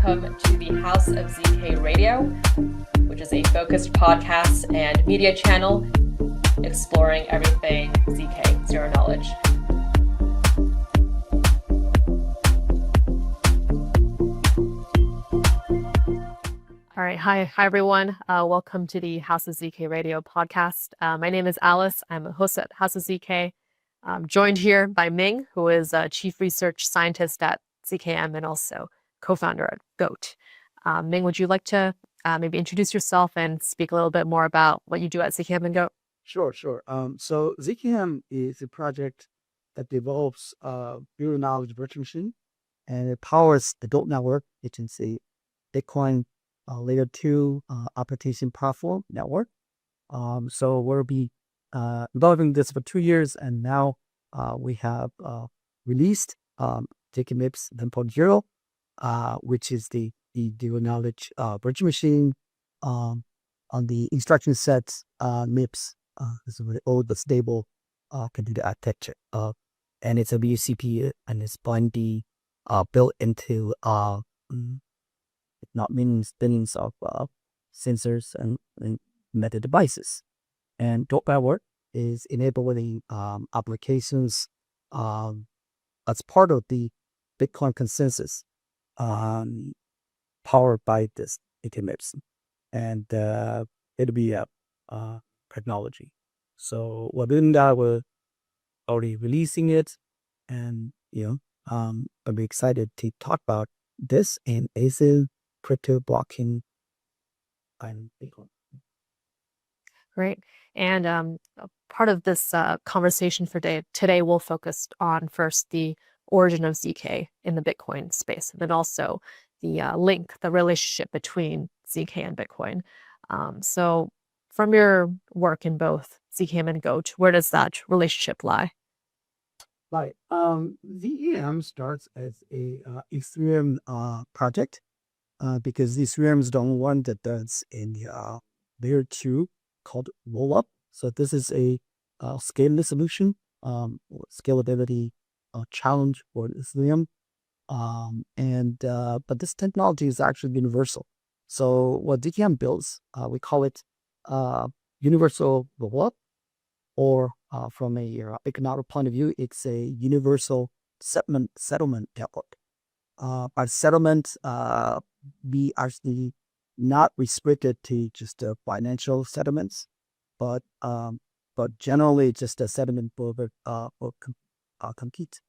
welcome to the House of ZK Radio, which is a focused podcast and media channel exploring everything ZK, zero knowledge. All right. Hi, everyone. Welcome to the House of ZK Radio podcast. My name is Alice. I'm a host at House of ZK. I'm joined here by Ming, who is a chief research scientist at ZKM and also co-founder at GOAT. Ming, would you like to maybe introduce yourself and speak a little bit more about what you do at ZKM and GOAT? Sure. So ZKM is a project that develops zero knowledge virtual machine, and it powers the GOAT network, which is a Bitcoin layer 2 application platform network. So we'll be developing this for 2 years, and now we have released ZKMIPS 10.0, which is the zero knowledge virtual machine on the instruction sets MIPS. This is all the stable computer architecture, and it's a VCP and it's binary built into not billions of sensors and meta devices. And GOAT network is enabling applications as part of the Bitcoin consensus powered by this ZKMIPS, and it'll be a technology. So we're doing that. We're already releasing it, and I'm excited to talk about this in ASIN, crypto, blockchain, and Bitcoin. Great. And part of this conversation for today will focus on first the origin of ZK in the Bitcoin space, and then also the the relationship between ZK and Bitcoin. So from your work in both ZKM and GOAT, where does that relationship lie? Right. ZEM starts as a Ethereum project because the Ethereum is the only one that does in the layer 2 called rollup. So this is a scaleless solution, scalability challenge for Ethereum. But this technology is actually universal. So what ZKM builds, we call it universal rollup, or from a economic point of view, it's a universal settlement network. By settlement, we actually not restricted to just financial settlements, but generally just a settlement for compete.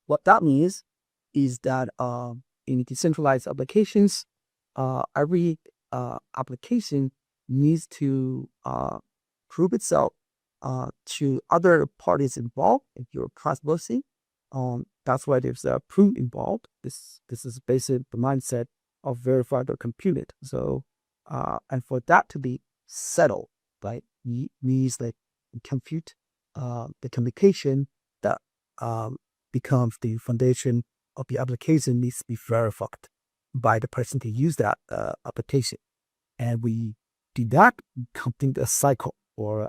What that means is that in decentralized applications, every application needs to prove itself to other parties involved. If you're cross-blessing, that's why there's a proof involved. This is basically the mindset of verified or computed. So and for that to be settled, right, means that compute the communication that becomes the foundation of the application needs to be verified by the person to use that application. And we do that, complete a cycle or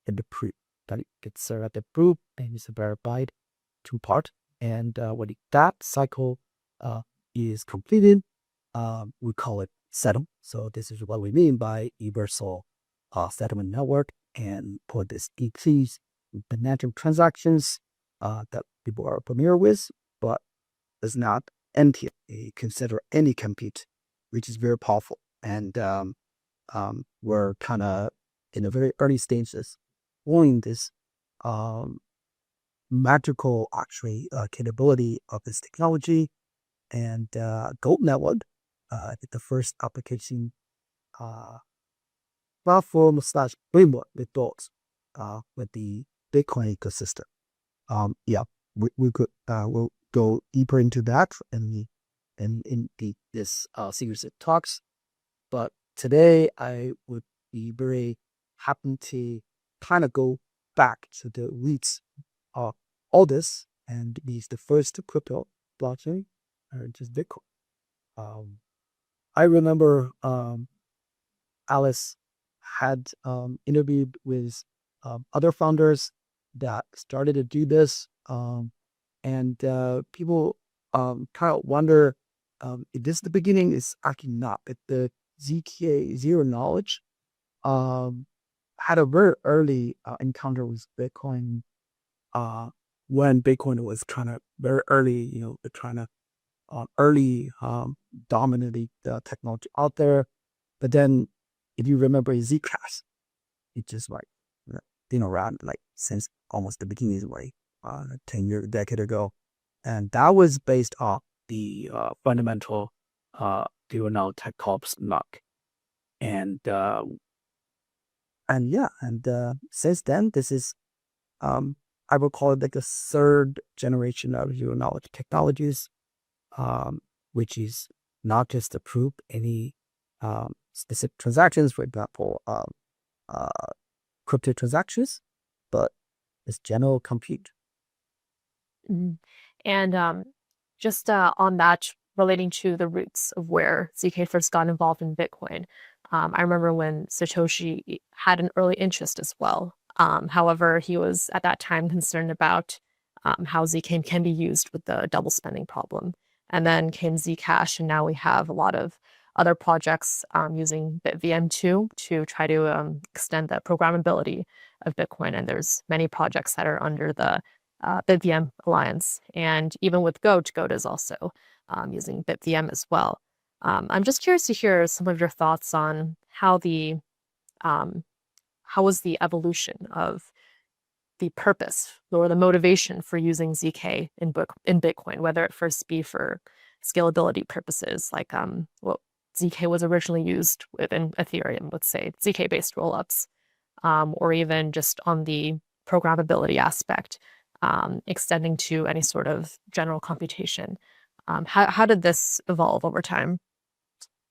in the proof that it gets at the proof and is verified two part. And when that cycle is completed, we call it settle. So this is what we mean by universal settlement network. And for this increase financial transactions that people are familiar with, but does not entail consider any compute, which is very powerful. And we're kind of in the very early stages exploring this magical actually capability of this technology. And GOAT network is the first application platform / framework we built with the Bitcoin ecosystem. We could we'll go deeper into that in this series of talks. But today I would be very happy to kind of go back to the roots of all this, and be the first crypto blockchain, or just Bitcoin. I remember Alice had interviewed with other founders that started to do this, and people kind of wonder this the beginning is actually not. But the ZK zero knowledge had a very early encounter with Bitcoin when Bitcoin was trying to very early, trying to early dominate the technology out there. But then, if you remember Zcash, it just like been around like since almost the beginning, like 10 years, a decade ago, and that was based off the fundamental tech called luck, and since then this is I would call it like the third generation of zero knowledge technologies, which is not just to prove any specific transactions, for example, crypto transactions, but it's general compute. Mhm. And just on that, relating to the roots of where ZK first got involved in Bitcoin, I remember when Satoshi had an early interest as well. However, he was at that time concerned about how ZK can be used with the double spending problem. And then came Zcash, and now we have a lot of other projects using BitVM2 to try to extend the programmability of Bitcoin. And there's many projects that are under the BitVM Alliance. And even with Goat is also using BitVM as well. I'm just curious to hear some of your thoughts on how was the evolution of the purpose or the motivation for using ZK in Bitcoin, whether it first be for scalability purposes, like what ZK was originally used within Ethereum, let's say ZK-based rollups, or even just on the programmability aspect, extending to any sort of general computation. How did this evolve over time?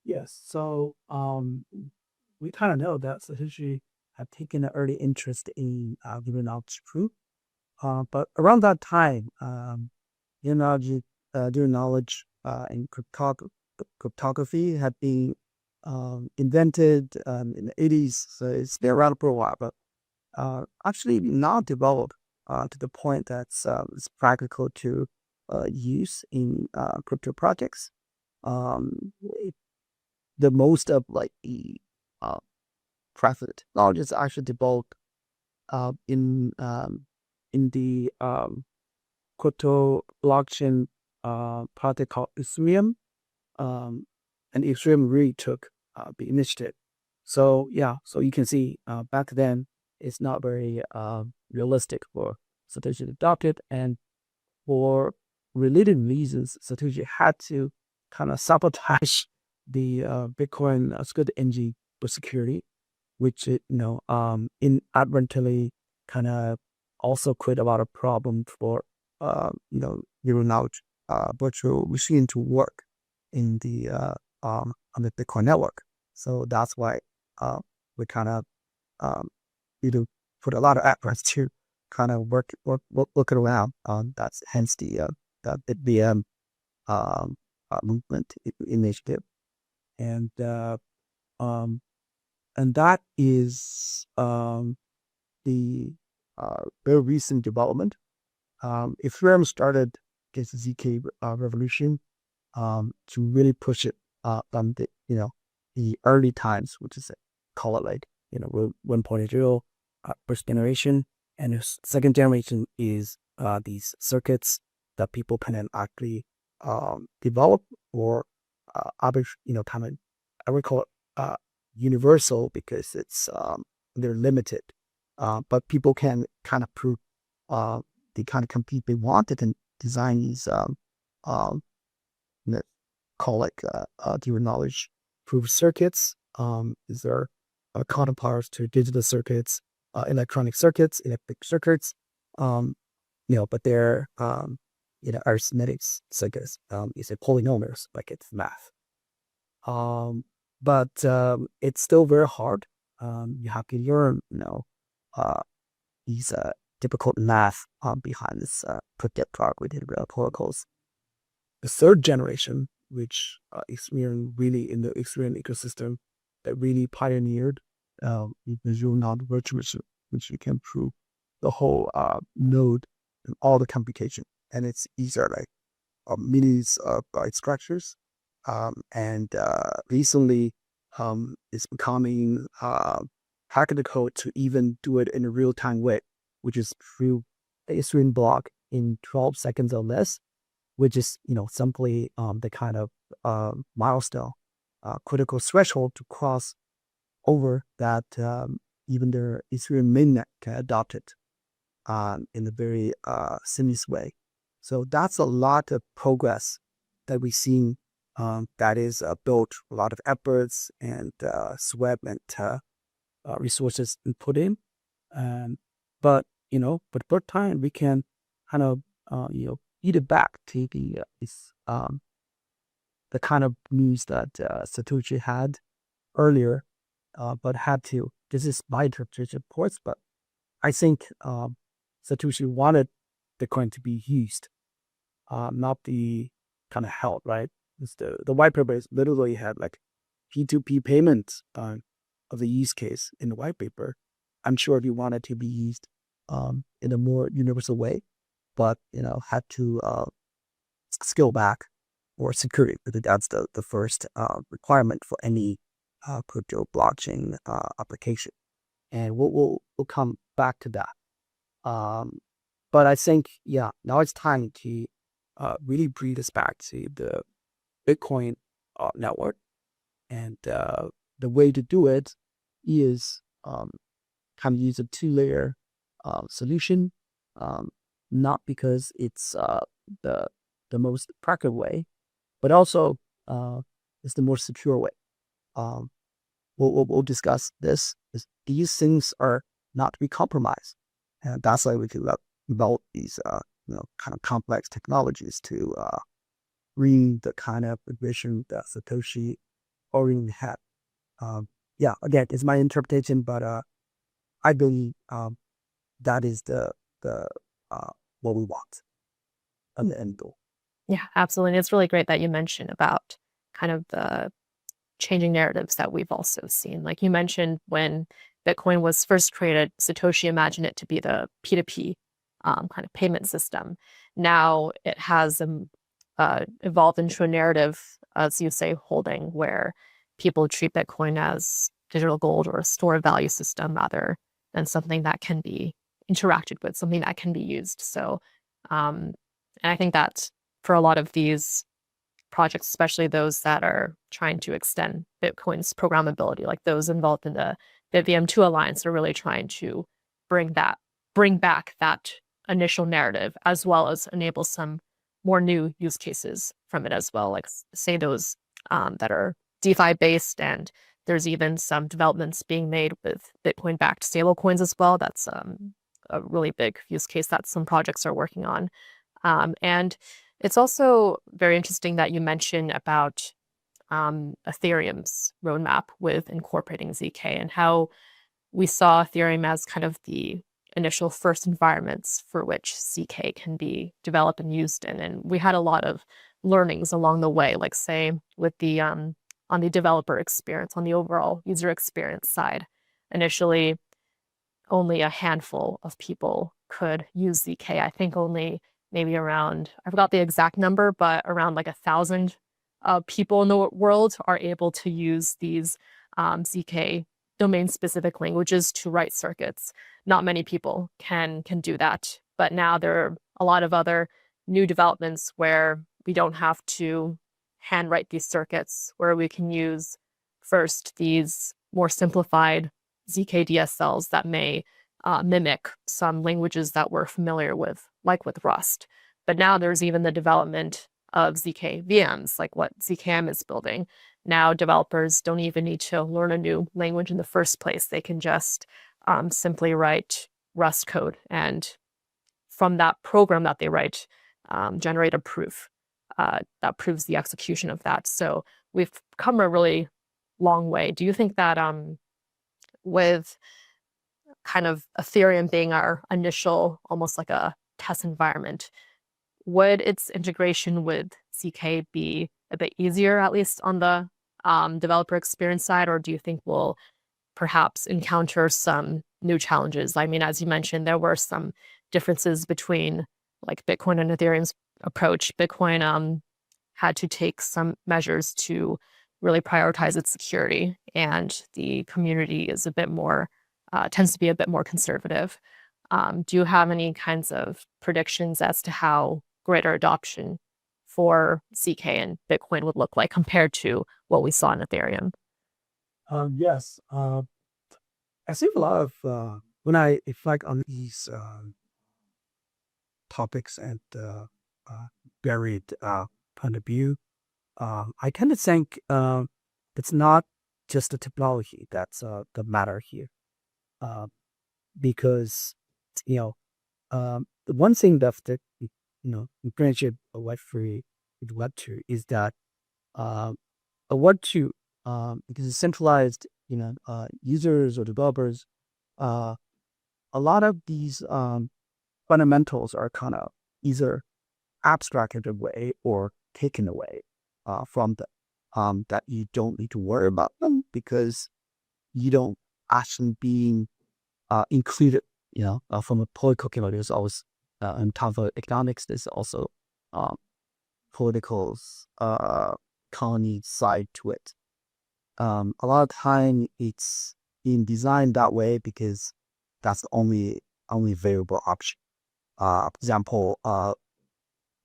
Yes. So we kind of know that Satoshi had taken an early interest in giving out proof. But around that time, knowledge, knowledge in cryptography had been invented in the 80s. So it's been around for a while, but actually not developed to the point that's it's practical to use in crypto projects. Um, the most of like the private knowledge is actually developed uh, in um, in the crypto blockchain project called Ethereum, and Ethereum really took the initiative. So yeah, so you can see back then it's not very realistic for Satoshi to adopt it, and for related reasons, Satoshi had to kind of sabotage the Bitcoin security engine for security, which inadvertently kind of also create a lot of problems for zero knowledge virtual machine to work in the on the Bitcoin network. So that's why we kind of um, you know put a lot of efforts to kind of work it around. That's hence the VM movement initiative, and um, and that is the very recent development. Ethereum started against the ZK revolution to really push it on the early times, which is call it like 1.0 first generation, and the second generation is these circuits that people can actually develop or other kind of I would call it universal because it's they're limited, but people can kind of prove the kind of compute they wanted and design these um, you call like zero knowledge proof circuits. Is there counterparts to digital circuits, electronic circuits, electric circuits, but they're arithmetic circuits. Is it polynomials like it's math? But it's still very hard. You have to learn, uh, these difficult math behind this cryptographic protocols. The third generation, which Ethereum really in the Ethereum ecosystem, that really pioneered the zero knowledge virtual machine, which you can prove the whole node and all the computation, and it's easier like minis byte structures. And recently, it's becoming practical to even do it in a real-time way, which is through a Ethereum block in 12 seconds or less, which is simply the kind of milestone, critical threshold to cross over that even the Ethereum mainnet can adopt it in a very seamless way. So that's a lot of progress that we've seen that is built a lot of efforts and sweat and resources put in. But per time we can kind of eat it back to the kind of news that Satoshi had earlier, but had to. This is my interpretation, of course, but I think Satoshi wanted Bitcoin to be used, not the kind of held, right? It's the white paper is literally had like P2P payments of the use case in the white paper. I'm sure if you wanted to be used in a more universal way, but had to scale back or security, because that's the first requirement for any crypto blockchain application. And we'll come back to that. But I think, now it's time to really bring this back to the Bitcoin network. And the way to do it is kind of use a two-layer solution, not because it's the most practical way, but also it's the more secure way. We'll discuss this. These things are not to be compromised, and that's why we can develop these kind of complex technologies to bring the kind of vision that Satoshi already had. Again, it's my interpretation, but I believe that is the what we want and the end goal. Yeah, absolutely. And it's really great that you mentioned about kind of the changing narratives that we've also seen. Like you mentioned, when Bitcoin was first created, Satoshi imagined it to be the P2P kind of payment system. Now it has evolved into a narrative, as you say, holding, where people treat Bitcoin as digital gold or a store of value system rather than something that can be interacted with, something that can be used. So, and I think that for a lot of these projects, especially those that are trying to extend Bitcoin's programmability, like those involved in the VM2 Alliance, are really trying to bring back that initial narrative, as well as enable some more new use cases from it as well, like say those that are DeFi based, and there's even some developments being made with Bitcoin-backed stablecoins as well. That's a really big use case that some projects are working on. And it's also very interesting that you mentioned about Ethereum's roadmap with incorporating ZK, and how we saw Ethereum as kind of the initial first environments for which ZK can be developed and used in. And we had a lot of learnings along the way, like say with the on the developer experience, on the overall user experience side. Initially, only a handful of people could use ZK. I think only maybe around, I forgot the exact number, but around like 1,000 people in the world are able to use these ZK domain-specific languages to write circuits. Not many people can do that. But now there are a lot of other new developments where we don't have to handwrite these circuits, where we can use first these more simplified ZK DSLs that may mimic some languages that we're familiar with, like with Rust. But now there's even the development of ZK VMs, like what ZKM is building. Now developers don't even need to learn a new language in the first place. They can just simply write Rust code, and from that program that they write, generate a proof that proves the execution of that. So we've come a really long way. Do you think that with kind of Ethereum being our initial, almost like a test environment, would its integration with ZK be a bit easier, at least on the developer experience side, or do you think we'll perhaps encounter some new challenges? I mean, as you mentioned, there were some differences between like Bitcoin and Ethereum's approach. Bitcoin had to take some measures to really prioritize its security, and the community is a bit more tends to be a bit more conservative. Do you have any kinds of predictions as to how greater adoption for ZK and Bitcoin would look like compared to what we saw in Ethereum? Yes. I think a lot of when I reflect on these topics and varied point of view, I tend to think it's not just the technology that's the matter here, uh, because you know the one thing that differentiate a Web3 with Web2 is that a Web2 because it's centralized, users or developers, uh, a lot of these fundamentals are kind of either abstracted away or taken away from them. That you don't need to worry about them because you don't actually being included. From a political point of view, there's always on top of economics, there's also um, political colony side to it. A lot of time it's being designed that way because that's the only variable option. For example,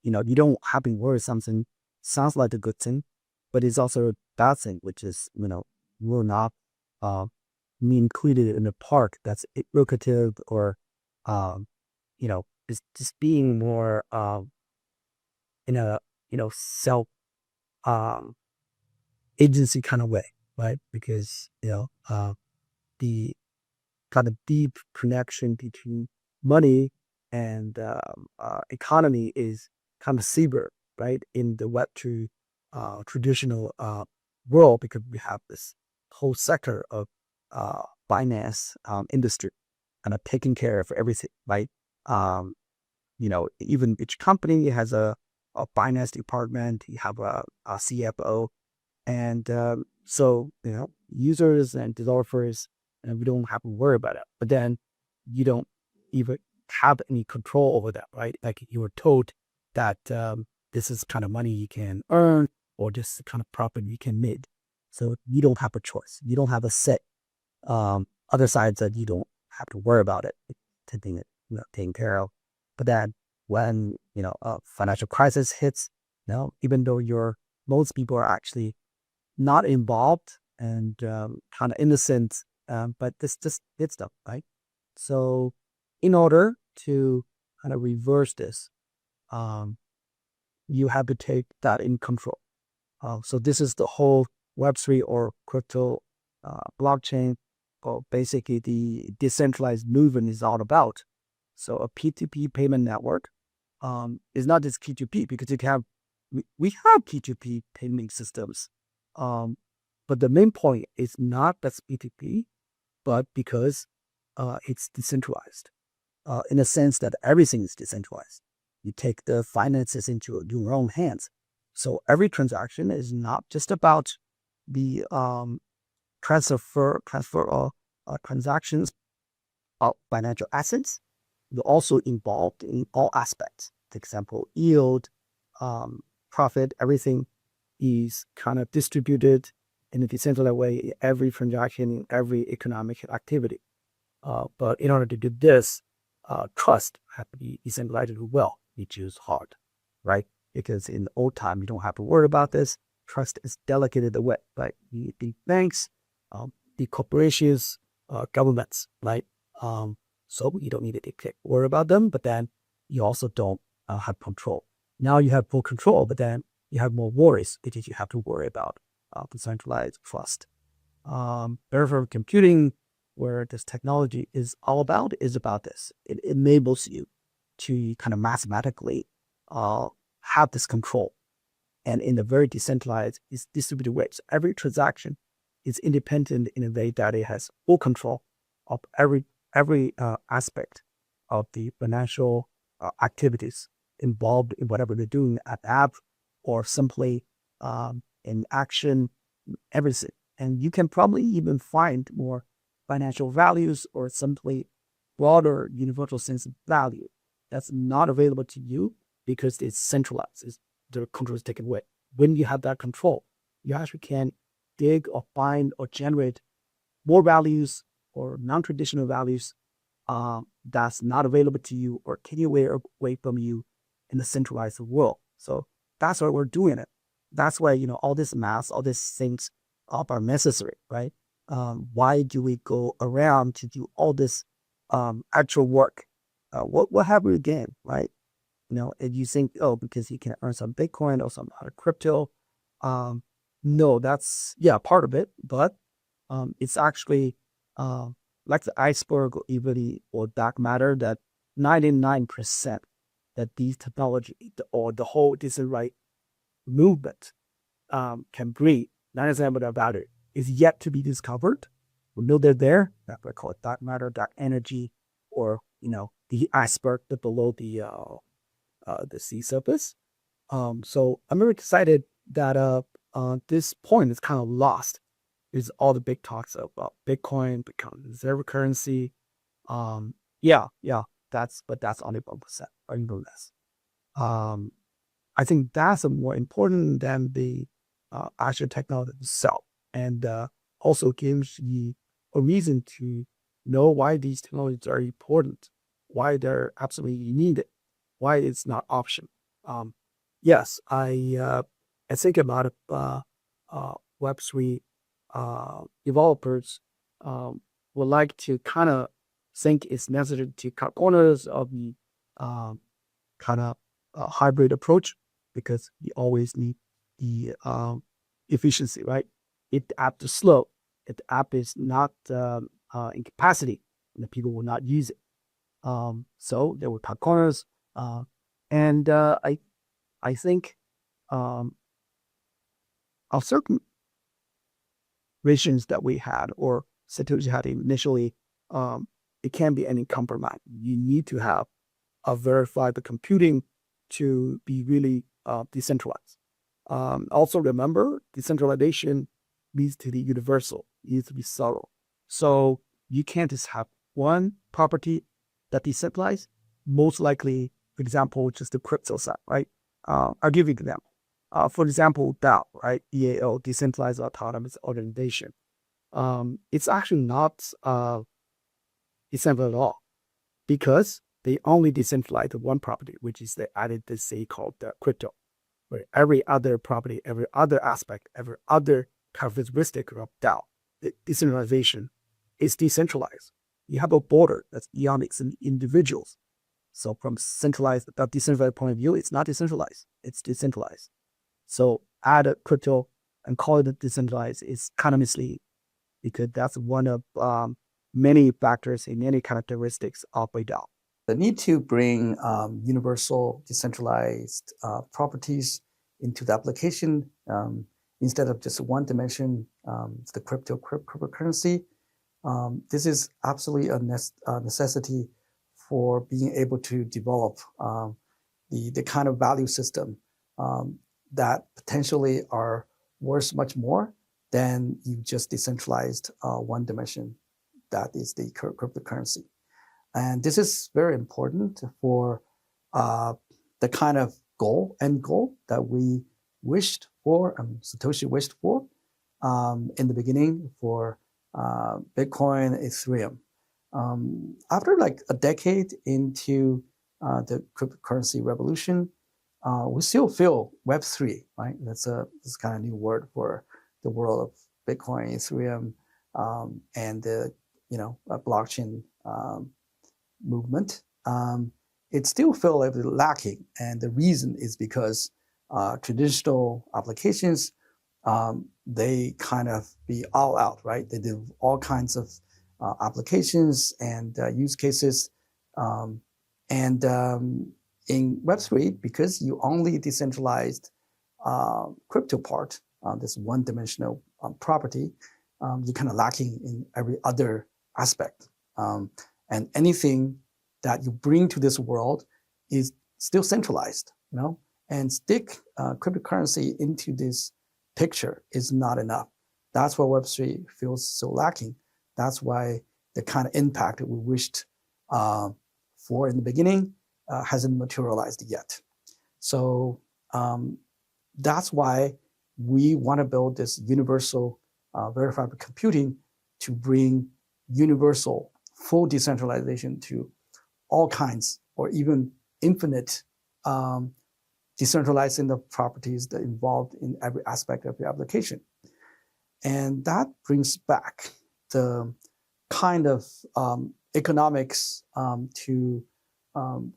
you don't have to worry something sounds like a good thing, but it's also a bad thing, which is, will not be included in a park that's lucrative or, um, it's just being more in a, self um, agency kind of way, right? Because, the kind of deep connection between money and economy is kind of severed, right? In the Web2 traditional world, because we have this whole sector of finance industry kind of taking care of everything, right? Um, even each company has a finance department, you have a CFO, and so, users and developers, and we don't have to worry about it. But then you don't even have any control over that, right? Like you were told that this is kind of money you can earn or this is the kind of profit you can make. So you don't have a choice. You don't have a set other sides that you don't have to worry about it, taken care of. But then when, a financial crisis hits, even though most people are actually not involved and kind of innocent, but this just hits them, right? So, in order to kind of reverse this, um, you have to take that in control. So this is the whole Web3 or crypto blockchain, or basically the decentralized movement is all about. So a P2P payment network is not just P2P because we have P2P payment systems. But the main point is not that's P2P, but because it's decentralized in a sense that everything is decentralized. You take the finances into your own hands. So every transaction is not just about the transfer of transactions of financial assets. You're also involved in all aspects. For example, yield, profit, everything is kind of distributed in a decentralized way in every transaction, in every economic activity. But in order to do this, trust has to be decentralized as well, which is hard, right? Because in the old time, you don't have to worry about this. Trust is delegated away by the banks, the corporations, governments, right? So you don't need to worry about them, but then you also don't have control. Now you have full control, but then you have more worries because you have to worry about decentralized trust. Verifiable computing, where this technology is all about, is about this. It enables you to kind of mathematically have this control. And in a very decentralized, it's distributed way. So every transaction is independent in a way that it has full control of every aspect of the financial activities involved in whatever they're doing at the app or simply in action, everything. And you can probably even find more financial values or simply broader universal sense of value that's not available to you because it's centralized. The control is taken away. when you have that control, you actually can dig or find or generate more values or non-traditional values that's not available to you or taken away from you in the centralized world. So that's why we're doing it. That's why, all this math, all these things are necessary, right? Why do we go around to do all this actual work? What have we gained, right? And you think, oh, because you can earn some Bitcoin or some other crypto. No, that's, yeah, part of it, but it's actually like the iceberg or dark matter that 99% that these technology or the whole decentralized movement can bring, 99% about it is yet to be discovered. We know they're there. That's what I call it dark matter, dark energy, or the iceberg that below the sea surface. So I'm very excited that this point is kind of lost. Is all the big talks about Bitcoin becoming zero currency. Yeah, that's only 1% or even less. I think that's more important than the actual technology itself, and also gives you a reason to know why these technologies are important, why they're absolutely needed, why it's not option. Yes, I think about Web3 developers would like to kind of think it's necessary to cut corners of the kind of hybrid approach, because you always need the efficiency, right? If the app is slow, if the app is not in capacity, then people will not use it. So they will cut corners, and I think of certain visions that we had or Satoshi had initially, it can't be any compromise. You need to have a verifiable computing to be really decentralized. Also remember, decentralization needs to be universal, it needs to be thorough. So you can't just have one property that decentralized. Most likely, for example, just the crypto side, right? I'll give you an example. For example, DAO, right? DAO, Decentralized Autonomous Organization. It's actually not decentralized at all, because they only decentralized one property, which is they added this thing called the crypto, where every other property, every other aspect, every other characteristic of DAO, the decentralization, is decentralized. You have a border that's ionics and individuals. So from centralized, that decentralized point of view, it's not decentralized, it's decentralized. So add a crypto and call it decentralized is kind of misleading, because that's one of many factors and many characteristics of a DAO. The need to bring universal decentralized properties into the application instead of just one dimension, the cryptocurrency. This is absolutely a necessity for being able to develop the kind of value system that potentially are worth much more than you just decentralized one dimension, that is the cryptocurrency. And this is very important for the kind of end goal that we wished for, Satoshi wished for in the beginning for Bitcoin, Ethereum. After like a decade into the cryptocurrency revolution, we still feel Web3, right? That's kind of new word for the world of Bitcoin, Ethereum, and the blockchain movement. It still feels a bit lacking, and the reason is because traditional applications, they kind of be all out, right? They do all kinds of applications and use cases, and in Web3, because you only decentralized crypto part, this one-dimensional property, you're kind of lacking in every other aspect. And anything that you bring to this world is still centralized, and stick cryptocurrency into this picture is not enough. That's why Web3 feels so lacking. That's why the kind of impact that we wished for in the beginning hasn't materialized yet. So that's why we want to build this universal verifiable computing to bring universal full decentralization to all kinds or even infinite decentralizing the properties that involved in every aspect of your application. And that brings back the kind of economics to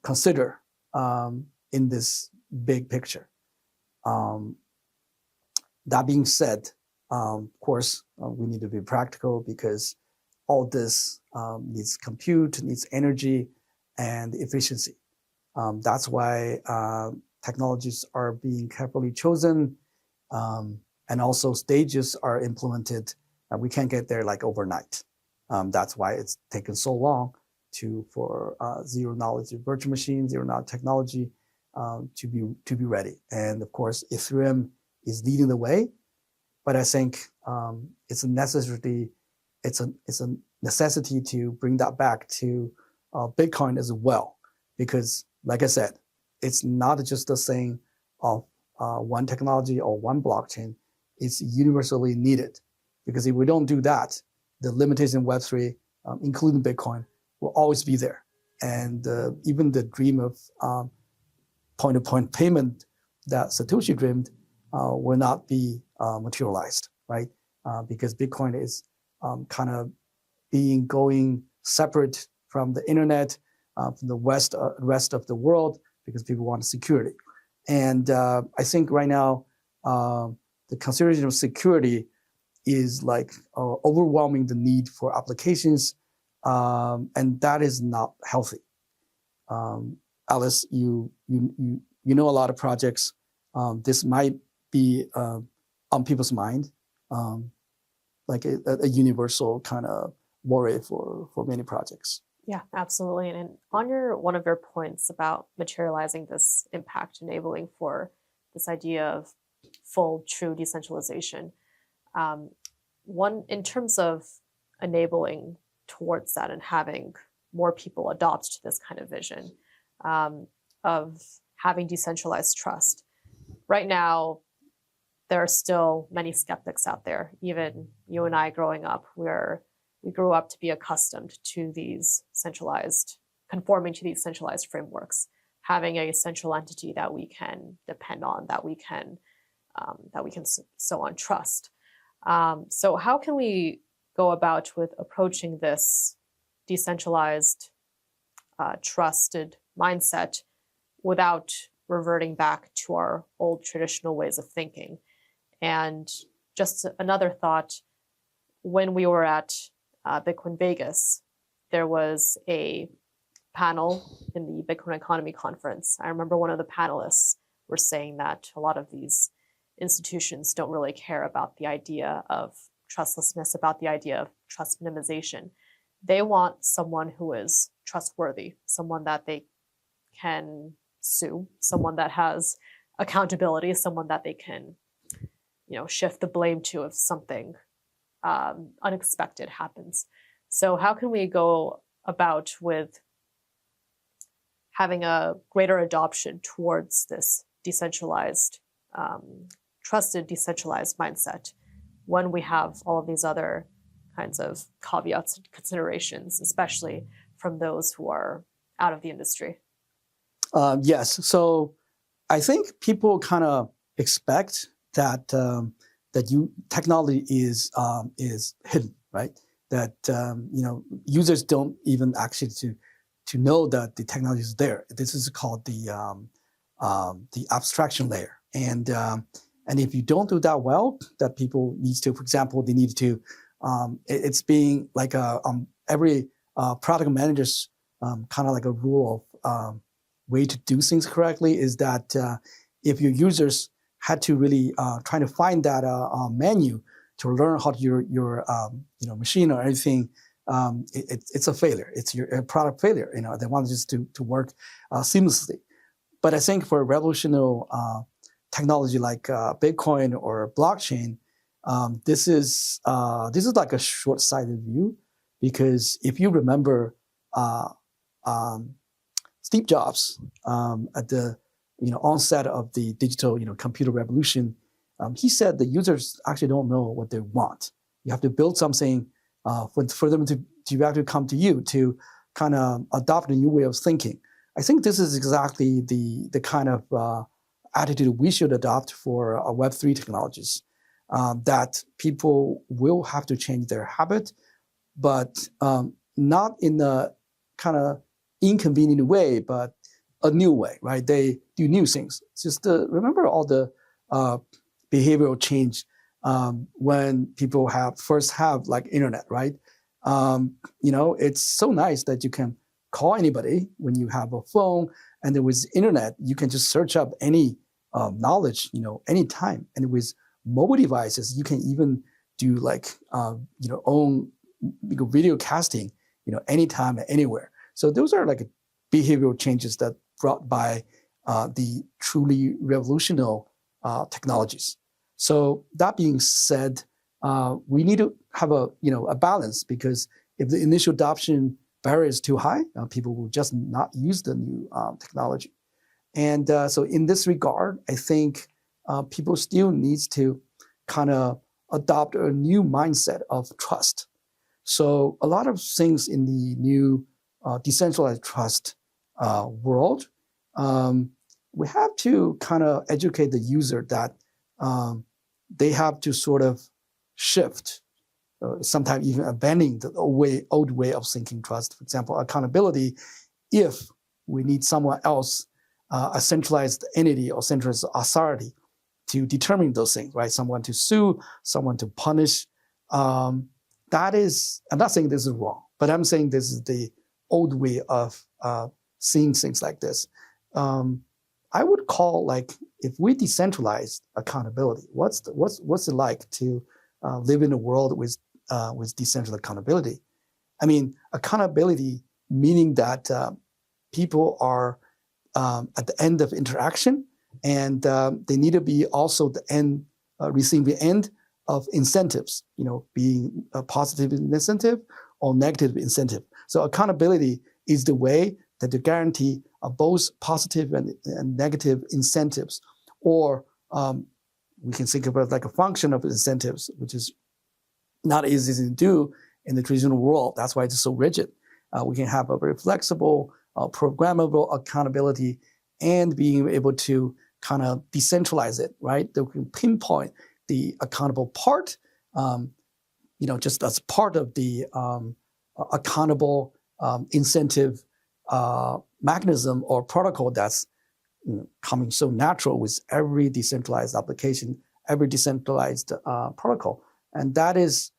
consider in this big picture. That being said, of course, we need to be practical because all this needs compute, needs energy, and efficiency. That's why technologies are being carefully chosen, and also stages are implemented. We can't get there like overnight. That's why it's taken so long for zero knowledge virtual machine, zero knowledge technology to be ready. And of course, Ethereum is leading the way, but I think it's a necessity. It's a necessity to bring that back to Bitcoin as well, because like I said, it's not just the thing of one technology or one blockchain. It's universally needed, because if we don't do that, the limitation of Web3, including Bitcoin, will always be there. And even the dream of point-to-point payment that Satoshi dreamed will not be materialized, right? Because Bitcoin is kind of going separate from the internet, from the rest of the world, because people want security. And I think right now, the consideration of security is like overwhelming the need for applications, and that is not healthy. Alice, you know a lot of projects. This might be on people's mind, like a universal kind of worry for many projects. Yeah, absolutely. And on one of your points about materializing this impact, enabling for this idea of full, true decentralization, in terms of enabling towards that and having more people adopt this kind of vision of having decentralized trust. Right now, there are still many skeptics out there. Even you and I growing up, we grew up to be accustomed to conforming to these centralized frameworks, having a central entity that we can depend on, that we can so on trust. So how can we go about with approaching this decentralized, trusted mindset without reverting back to our old traditional ways of thinking? And just another thought, when we were at Bitcoin Vegas, there was a panel in the Bitcoin Economy Conference. I remember one of the panelists were saying that a lot of these institutions don't really care about the idea of trustlessness, about the idea of trust minimization. They want someone who is trustworthy, someone that they can sue, someone that has accountability, someone that they can, shift the blame to if something unexpected happens. So how can we go about with having a greater adoption towards this decentralized, trusted decentralized mindset when we have all of these other kinds of caveats and considerations, especially from those who are out of the industry? Yes. So I think people kind of expect that technology is hidden, right? That users don't even actually to know that the technology is there. This is called the abstraction layer, and if you don't do that well, that people needs to, for example, they need to. It's being like every product manager's kind of like a rule of way to do things correctly is that if your users had to really try to find that menu to learn how your machine or anything, it's a failure. It's a product failure. They want just to work seamlessly. But I think for revolutionary technology like Bitcoin or blockchain, this is like a short-sighted view, because if you remember Steve Jobs at the onset of the digital, computer revolution, he said the users actually don't know what they want. You have to build something for them to actually come to you to kind of adopt a new way of thinking. I think this is exactly the kind of attitude we should adopt for Web3 technologies, that people will have to change their habit, but not in a kind of inconvenient way, but a new way, right? They do new things. Just remember all the behavioral change when people first have like internet, right? It's so nice that you can call anybody when you have a phone, and then with internet, you can just search up any knowledge, anytime. And with mobile devices, you can even do like, own video casting, anytime and anywhere. So those are like behavioral changes that brought by the truly revolutionary technologies. So that being said, we need to have a balance, because if the initial adoption barrier is too high, people will just not use the new technology. And so in this regard, I think people still needs to kind of adopt a new mindset of trust. So a lot of things in the new decentralized trust world, we have to kind of educate the user that they have to sort of shift, sometimes even abandoning the old way of thinking trust. For example, accountability, if we need someone else, a centralized entity or centralized authority to determine those things, right? Someone to sue, someone to punish. That is, I'm not saying this is wrong, but I'm saying this is the old way of seeing things like this. I would call, like, if we decentralize accountability, what's it like to live in a world with decentralized accountability? I mean, accountability meaning that people are at the end of interaction, and they need to be also the end, receiving the end of incentives, being a positive incentive or negative incentive. So accountability is the way that to guarantee both positive and negative incentives, or we can think about it like a function of incentives, which is not easy to do in the traditional world. That's why it's so rigid. We can have a very flexible, programmable accountability, and being able to kind of decentralize it, right? That we can pinpoint the accountable part, just as part of the accountable incentive mechanism or protocol that's coming so natural with every decentralized application, every decentralized protocol. And that is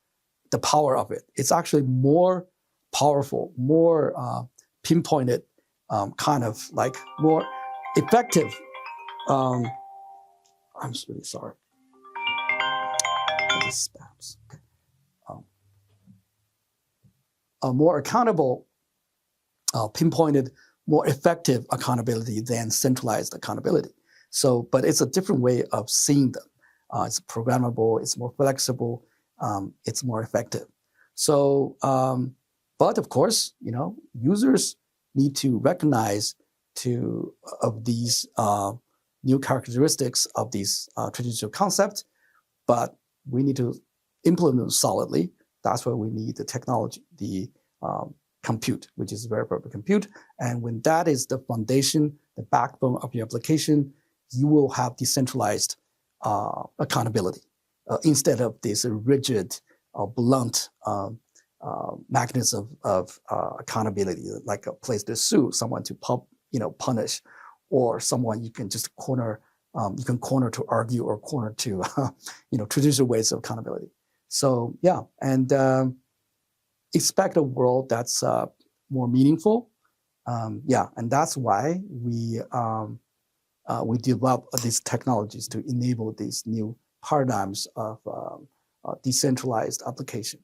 the power of it. It's actually more powerful, more pinpointed, kind of like more effective. I'm really sorry. Spams. Okay. More accountable, pinpointed, more effective accountability than centralized accountability. So, but it's a different way of seeing them. It's programmable, it's more flexible, it's more effective. So, but of course, users need to recognize of these new characteristics of these traditional concepts, but we need to implement them solidly. That's why we need the technology, the compute, which is verifiable compute. And when that is the foundation, the backbone of your application, you will have decentralized accountability instead of this rigid, blunt mechanism of accountability, like a place to sue, someone to punish, or someone you can just corner. You can corner to argue or corner to, traditional ways of accountability. So yeah, and expect a world that's more meaningful. And that's why we develop these technologies to enable these new paradigms of decentralized application.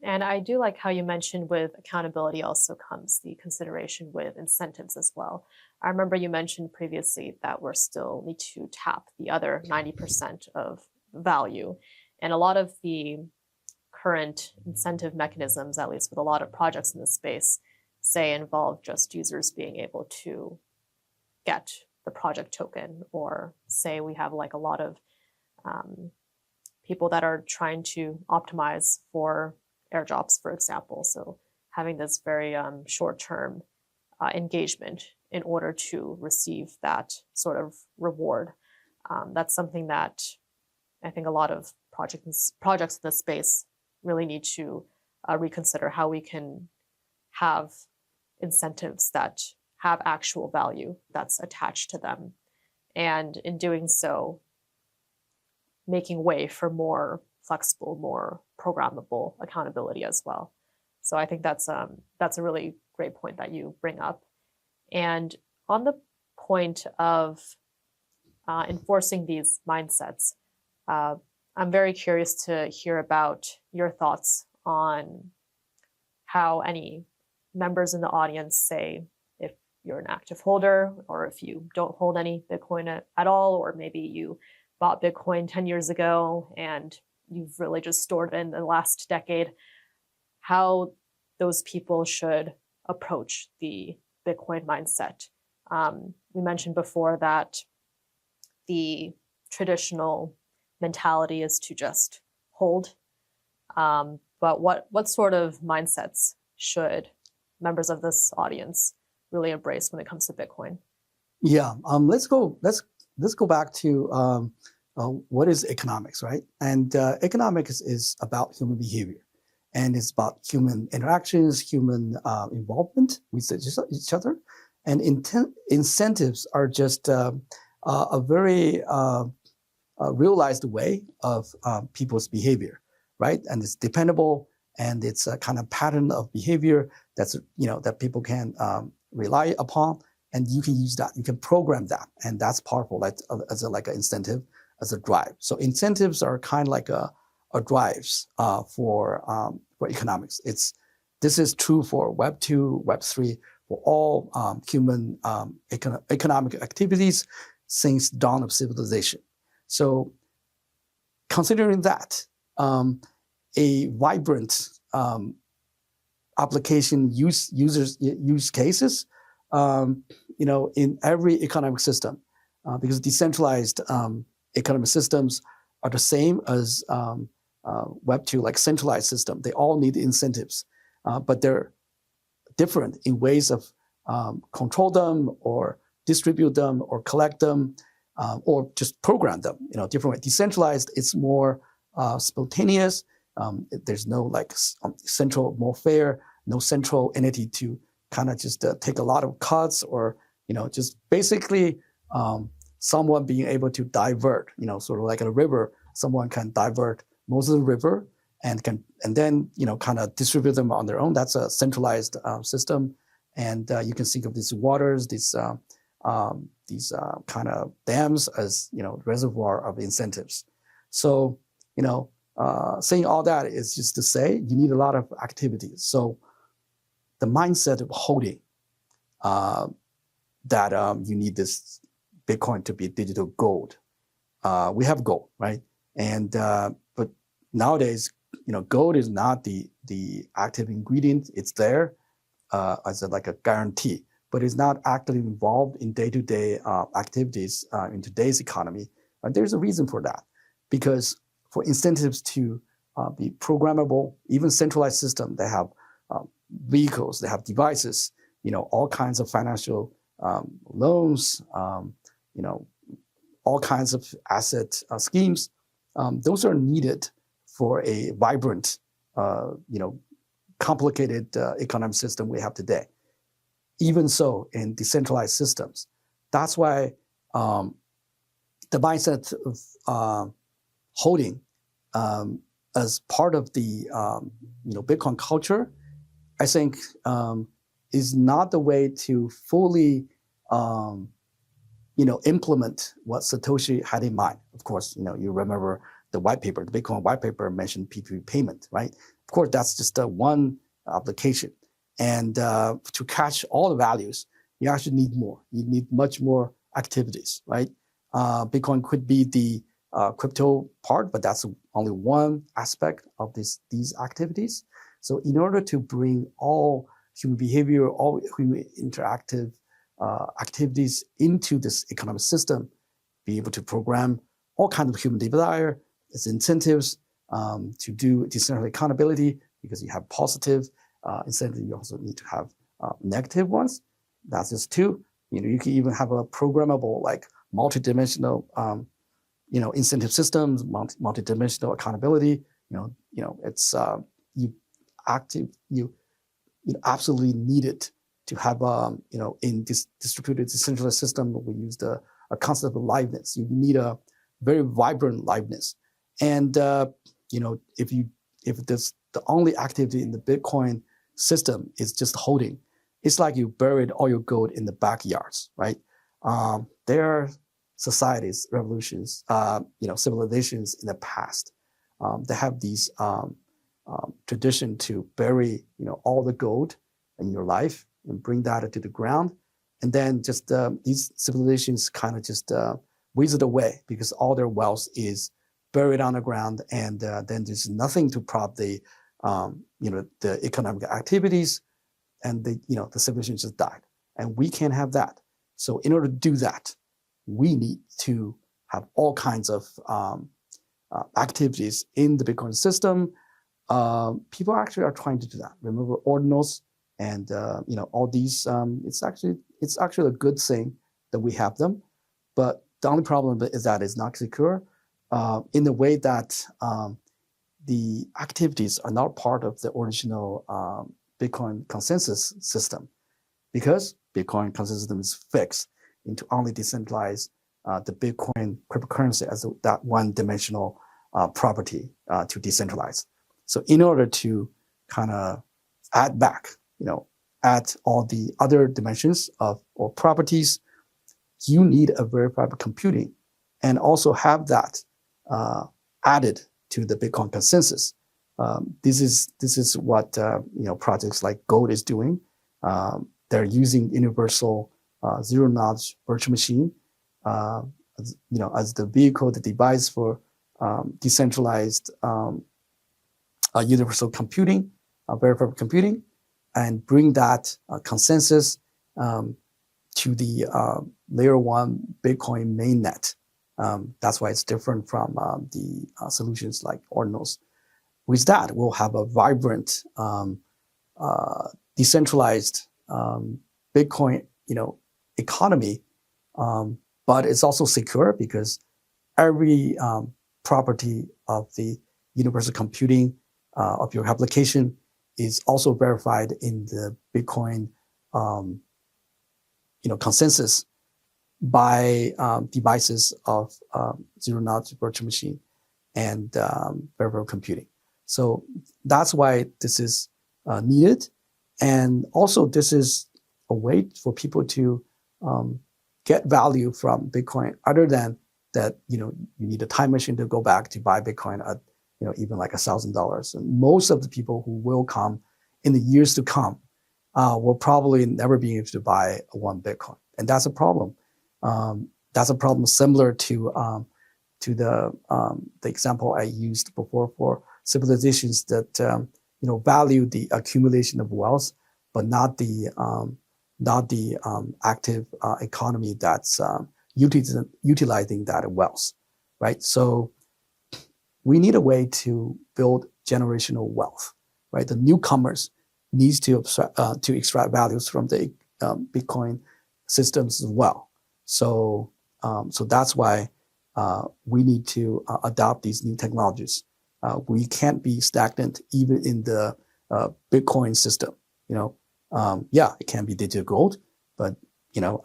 And I do like how you mentioned with accountability also comes the consideration with incentives as well. I remember you mentioned previously that we're still need to tap the other 90% of value. And a lot of the current incentive mechanisms, at least with a lot of projects in this space, say involve just users being able to get the project token, or say we have like a lot of people that are trying to optimize for airdrops, for example. So having this very short-term engagement in order to receive that sort of reward. That's something that I think a lot of projects in this space really need to reconsider, how we can have incentives that have actual value that's attached to them. And in doing so, making way for more flexible, more programmable accountability as well. So I think that's a really great point that you bring up. And on the point of enforcing these mindsets, I'm very curious to hear about your thoughts on how any members in the audience, say, if you're an active holder, or if you don't hold any Bitcoin at all, or maybe you bought Bitcoin 10 years ago and you've really just stored it in the last decade, how those people should approach the Bitcoin mindset. We mentioned before that the traditional mentality is to just hold. But what sort of mindsets should members of this audience really embrace when it comes to Bitcoin? Yeah, let's go back to what is economics, right? And economics is about human behavior, and it's about human interactions, human involvement with each other, and incentives are just a very realized way of people's behavior, right? And it's dependable, and it's a kind of pattern of behavior that's that people can rely upon, and you can use that. You can program that, and that's powerful, like as an incentive, as a drive. So incentives are kind of like a drives for economics. This is true for Web 2, Web 3, for all human economic activities since dawn of civilization. So considering that, a vibrant application use cases, in every economic system, because decentralized economic systems are the same as Web 2, like centralized system. They all need incentives, but they're different in ways of control them, or distribute them, or collect them, or just program them, different way. Decentralized, it's more spontaneous. There's no central, more fair, no central entity to kind of just take a lot of cuts, or just basically someone being able to divert, sort of like a river. Someone can divert most of the river and then kind of distribute them on their own. That's a centralized system, and you can think of these waters, these kind of dams as reservoir of incentives. So saying all that is just to say you need a lot of activities. So the mindset of holding, that you need this Bitcoin to be digital gold. We have gold, right? And but nowadays, gold is not the active ingredient. It's there as a guarantee, but it's not actively involved in day-to-day activities in today's economy. There's a reason for that, because for incentives to be programmable, even centralized system, they have vehicles, they have devices, all kinds of financial loans, all kinds of asset schemes. Those are needed for a vibrant, complicated economic system we have today. Even so, in decentralized systems, that's why the mindset of holding as part of the Bitcoin culture, I think, is not the way to fully implement what Satoshi had in mind. Of course, you remember the white paper, the Bitcoin white paper mentioned P2P payment, right? Of course, that's just one application. And to catch all the values, you actually need more. You need much more activities, right? Bitcoin could be the crypto part, but that's only one aspect of these activities. So in order to bring all human behavior, all human interactive activities into this economic system, be able to program all kinds of human desire, its incentives to do decentralized accountability, because you have positive incentives, you also need to have negative ones. That's just two. You can even have a programmable, like multidimensional, incentive systems, multidimensional accountability. It's you absolutely need it to have, in this distributed decentralized system, we use a concept of liveness. You need a very vibrant liveness. And, if the only activity in the Bitcoin system is just holding, it's like you buried all your gold in the backyards, right? There are societies, revolutions, civilizations in the past that have these tradition to bury, all the gold in your life and bring that into the ground. And then just these civilizations kind of just weasel away because all their wealth is buried on the ground, and then there's nothing to prop the economic activities, and the civilization just died. And we can't have that. So in order to do that, we need to have all kinds of activities in the Bitcoin system. People actually are trying to do that. Remember ordinals and all these. It's actually a good thing that we have them, but the only problem is that it's not secure in the way that the activities are not part of the original Bitcoin consensus system, because Bitcoin consensus system is fixed into only decentralize the Bitcoin cryptocurrency as that one-dimensional property to decentralize. So in order to kind of add back, add all the other dimensions or properties, you need a verifiable computing, and also have that added to the Bitcoin consensus. This is what projects like Gold is doing. They're using universal zero-knowledge virtual machine, as the vehicle, the device for decentralized universal computing, verifiable computing, and bring that consensus to the layer one Bitcoin mainnet. That's why it's different from the solutions like Ordinals. With that, we'll have a vibrant, decentralized Bitcoin, economy, but it's also secure because every property of the universal computing of your application is also verified in the Bitcoin, consensus by devices of zero-knowledge virtual machine and verifiable computing. So that's why this is needed, and also this is a way for people to get value from Bitcoin, other than that. You need a time machine to go back to buy Bitcoin at even like $1,000. And most of the people who will come in the years to come will probably never be able to buy one Bitcoin, and that's a problem. That's a problem similar to the example I used before for civilizations that value the accumulation of wealth, but not the active economy that's utilizing that wealth, right? So we need a way to build generational wealth, right? The newcomers needs to extract values from the Bitcoin systems as well. So that's why we need to adopt these new technologies. We can't be stagnant even in the Bitcoin system. It can be digital gold, but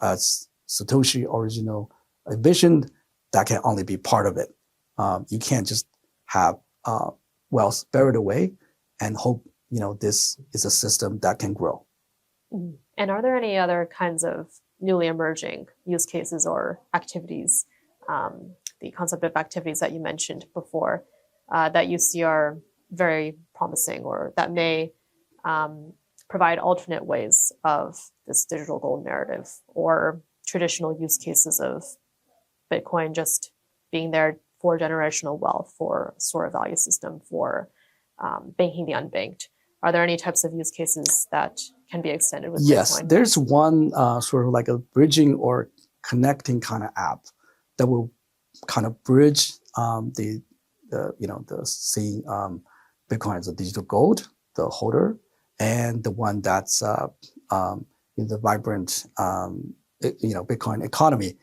as Satoshi original envisioned, that can only be part of it. You can't just have wealth buried away and hope this is a system that can grow. And are there any other kinds of newly emerging use cases or activities, the concept of activities that you mentioned before, that you see are very promising, or that may provide alternate ways of this digital gold narrative, or traditional use cases of Bitcoin just being there for generational wealth, for store of value system, for banking the unbanked? Are there any types of use cases that can be extended with Yes, Bitcoin? there's one sort of like a bridging or connecting kind of app that will kind of bridge the seeing Bitcoin as a digital gold, the holder, and the one that's in the vibrant Bitcoin economy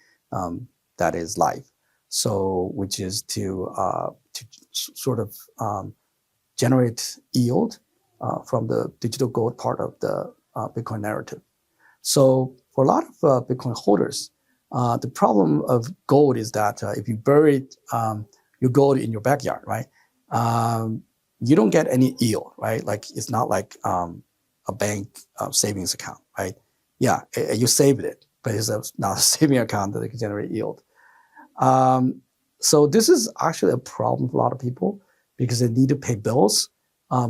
that is live. So, which is to sort of generate yield from the digital gold part of the Bitcoin narrative. So for a lot of Bitcoin holders, the problem of gold is that if you bury your gold in your backyard, right, you don't get any yield, right? Like it's not like a bank savings account, right? Yeah, you saved it, but it's not a saving account that can generate yield. So this is actually a problem for a lot of people because they need to pay bills.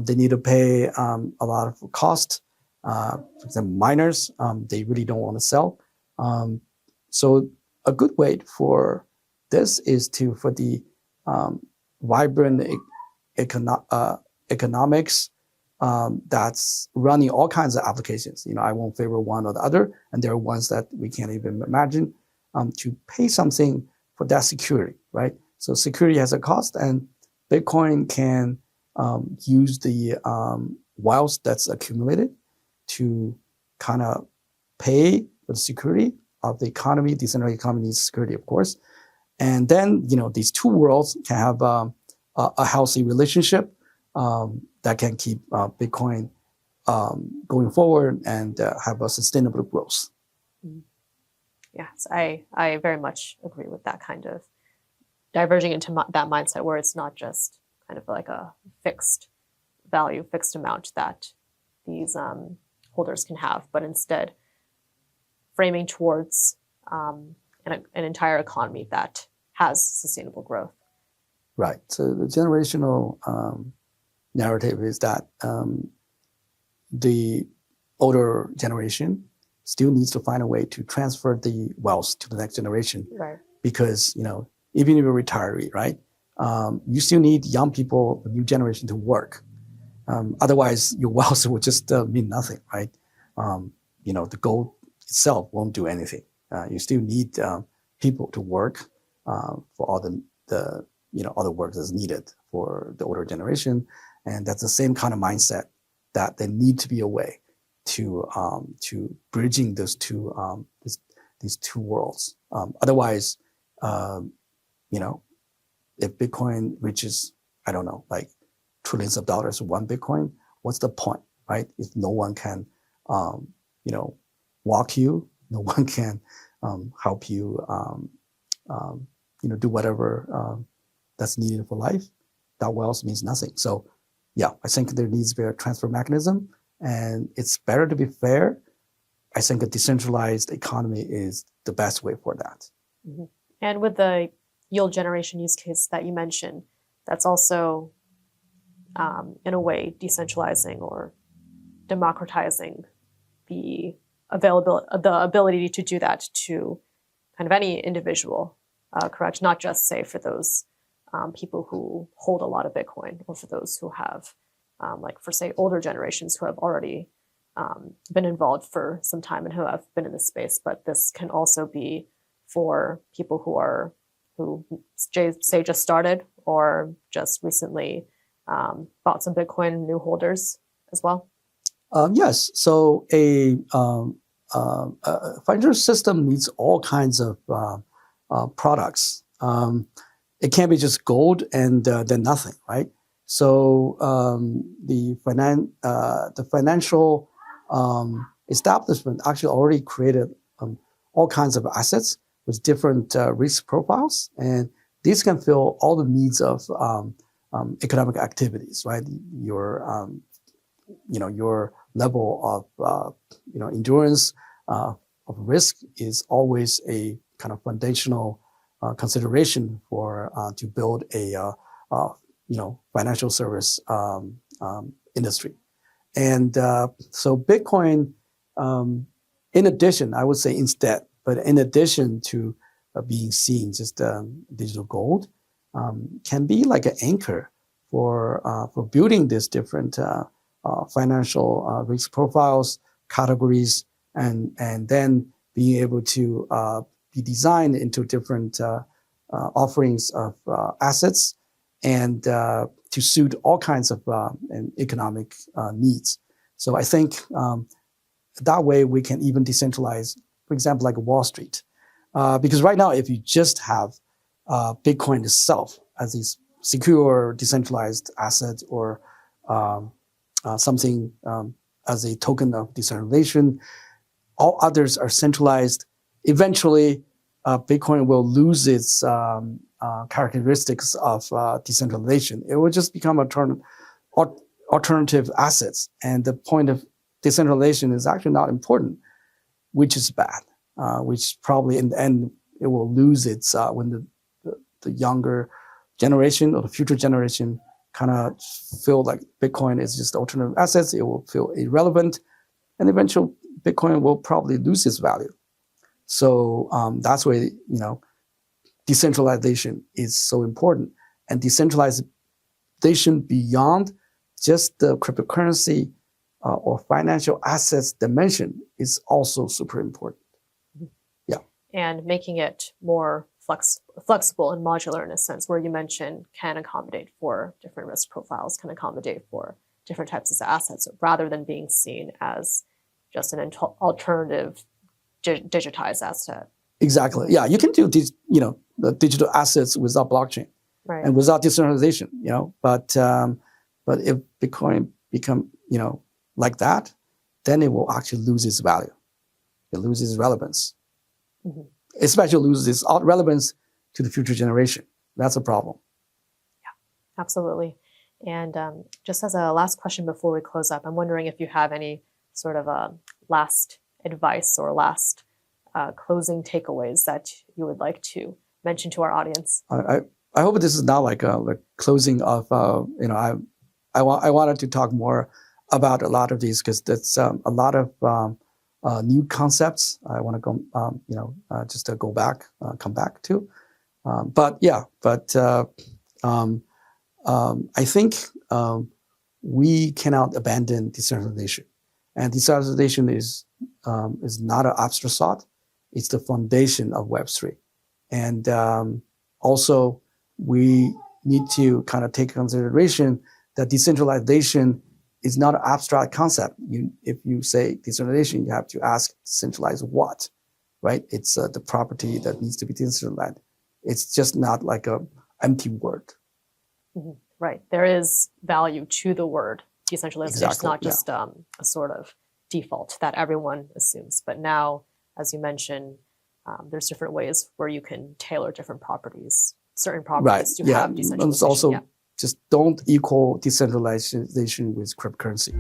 They need to pay a lot of cost. For example, miners, they really don't want to sell. So a good way for this is for the vibrant economics that's running all kinds of applications. I won't favor one or the other, and there are ones that we can't even imagine, to pay something for that security, right? So security has a cost, and Bitcoin can use the wealth that's accumulated to kind of pay for the security of the economy. Decentralized economy needs security, of course. And then, these two worlds can have a healthy relationship that can keep Bitcoin going forward and have a sustainable growth. Yes, I very much agree with that kind of diverging into that mindset where it's not just kind of like a fixed value, fixed amount that these holders can have, but instead framing towards an entire economy that has sustainable growth. Right. So the generational narrative is that the older generation still needs to find a way to transfer the wealth to the next generation. Right. Because, even if you're a retiree, right, you still need young people, the new generation to work. Otherwise, your wealth will just mean nothing, right? The gold itself won't do anything. You still need people to work for all all the work that's needed for the older generation, and that's the same kind of mindset that there need to be a way to bridging those two these two worlds. Otherwise, if Bitcoin reaches, I don't know, like trillions of dollars for one Bitcoin, what's the point, right? If no one can, walk you, no one can help you, do whatever that's needed for life, that wealth means nothing. So, yeah, I think there needs to be a transfer mechanism, and it's better to be fair. I think a decentralized economy is the best way for that. Mm-hmm. And with the yield generation use case that you mentioned, that's also, in a way, decentralizing or democratizing the ability to do that to kind of any individual, correct? Not just, say, for those people who hold a lot of Bitcoin, or for those who have, for, say, older generations who have already been involved for some time and who have been in this space. But this can also be for people who say just started or just recently bought some Bitcoin, new holders as well. Yes. So a financial system needs all kinds of products. It can't be just gold and then nothing, right? So the financial establishment actually already created all kinds of assets with different risk profiles, and these can fill all the needs of economic activities, right? Your level of endurance of risk is always a kind of foundational consideration for to build a financial service industry. And so Bitcoin, in addition, I would say instead, but in addition to being seen just digital gold, can be like an anchor for building these different financial risk profiles, categories, and then being able to be designed into different offerings of assets and to suit all kinds of economic needs. So I think that way we can even decentralize, for example, like Wall Street. Because right now, if you just have Bitcoin itself as a secure, decentralized asset or something as a token of decentralization, all others are centralized. Eventually, Bitcoin will lose its characteristics of decentralization. It will just become alternative assets. And the point of decentralization is actually not important, which is bad, which probably in the end, it will lose its, when the younger generation or the future generation kind of feel like Bitcoin is just alternative assets, it will feel irrelevant, and eventually Bitcoin will probably lose its value. So that's why, decentralization is so important. And decentralization beyond just the cryptocurrency or financial assets dimension is also super important. Yeah. And making it more flexible and modular in a sense, where you mentioned can accommodate for different risk profiles, can accommodate for different types of assets, rather than being seen as just an alternative digitized asset. Exactly. Yeah, you can do these, the digital assets without blockchain, right, and without decentralization. But if Bitcoin become like that, then it will actually lose its value. It loses relevance. Mm-hmm. Especially loses its relevance to the future generation. That's a problem. Yeah, absolutely. And just as a last question before we close up, I'm wondering if you have any sort of last advice or last closing takeaways that you would like to mention to our audience. I hope this is not like a closing of, I wanted to talk more about a lot of these because that's a lot of new concepts I want to go, just to come back to. I think we cannot abandon decentralization, and decentralization is not an abstract thought; it's the foundation of Web3, and also we need to kind of take consideration that decentralization is not an abstract concept. If you say decentralization, you have to ask decentralize what, right? It's the property that needs to be decentralized. It's just not like an empty word. Mm-hmm. Right. There is value to the word decentralization. Exactly. It's not just a sort of default that everyone assumes. But now, as you mentioned, there's different ways where you can tailor different properties, certain properties to have decentralization. It's also just don't equal decentralization with cryptocurrency.